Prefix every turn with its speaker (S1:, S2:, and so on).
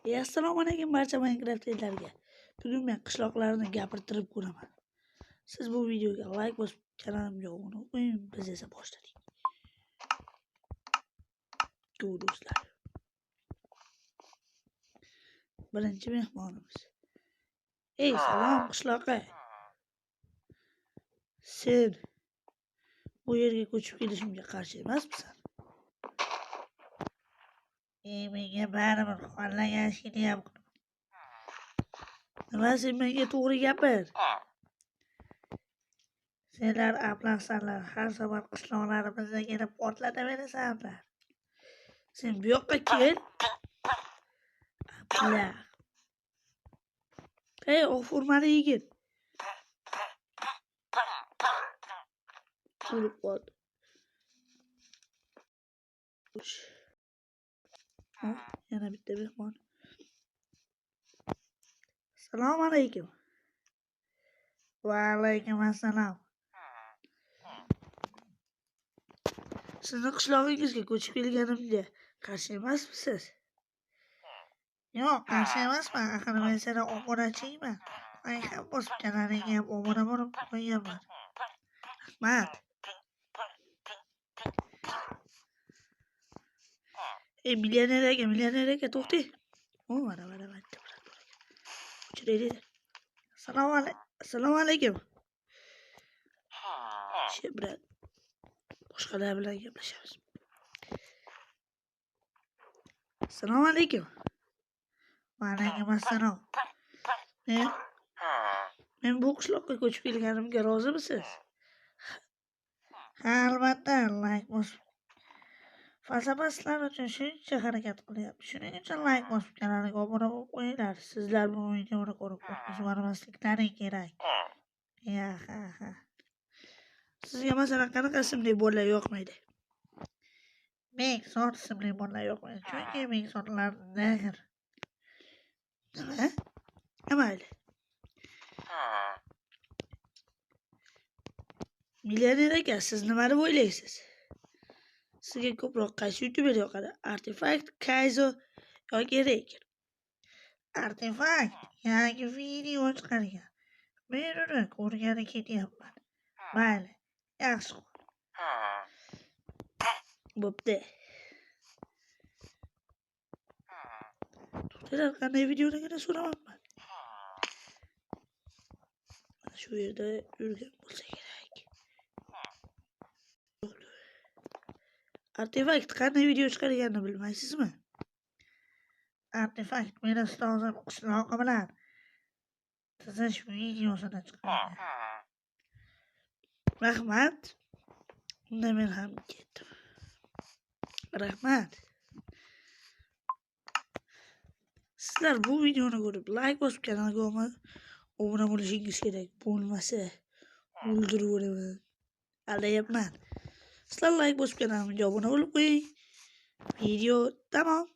S1: Assalomu alaykum barcha Minecraft'larga. Bugun men qishloqlarni gapirtirib ko'raman. Siz bu videoga like bosib, kanalimga obuna bo'ling. Biz esa boshladik. Ko'p do'stlar. Birinchi mehmonimiz. Ey, salom qishloqqa. Sen bu yerga ko'chib kelishimga qarshi emasmisan? Menga baribir xohlaganingni ham qil. Nima sen menga to'g'ri gapir. Senlar ablahsanlar, har safar qishloqlarimizga kelib portlataverasanlar. Sen bu yoqqa kel. Ablah. Ey, o'g'furmali yigit. O'lib qoldi. Yana bitta mehmon. Assalomu alaykum. Va alaykum assalom. Sizni qishlog'ingizga ko'chib kelganimga qarshi emasmisiz? Yo'q, qarshi emasman. Axir men seni obunachiman. Men ham bosib kanalingga ham obuna bo'lib qo'yganman. Rahmat. Ey, millioner aka, to'xting. Mana. O'chiraylik. Assalomu alaykum. Shebrat. Boshqalar bilan gaplashamiz. Assalomu alaykum. Va alaykum assalom. Men bu qishloqqa ko'chib kelganimga rozimisiz? Ha, albatta, like bosib. Falsafasizlar uchun shuncha harakat qilyapti. Shuning uchun like bosib kanaliga obuna bo'lib qo'yinglar. Sizlar bu videoni ko'rib qo'rqib yubormasliklaring kerak. Ha. Sizga masalan qanaqa ismli bolalar yoqmaydi? Ming sort ismli bolalar yoqmaydi. Chunki ming sortlar negr. Nima? Mayli. Millioner aka, siz nima deb o'ylaysiz? Sizga ko'proq qaysi youtuber yoqadi? Artifact, Kaizo yoki Reker? Artifact yangi video chiqargan. Men uni ko'rgani ketyapman. Mayli, yaxshi. Bo'pti. To'xtalar, qanday videoligini so'ramayapman. Shu yerda yurgan bo'lsa kerak. Artifact qanday video chiqarganini bilmaysizmi? Artifact meni ustozim qishlog'i bilan tizish videosini chiqargan. Rahmat. Unda men ham ketdim. Rahmat. Sizlar bu videoni ko'rib, like bosib kanalga obuna bo'lishingiz kerak. Bo'lmasa o'ldirib o'raman. Aldayapman. Sizlar like bosib kanalimga obuna bo'lib qo'ying. Video tamom.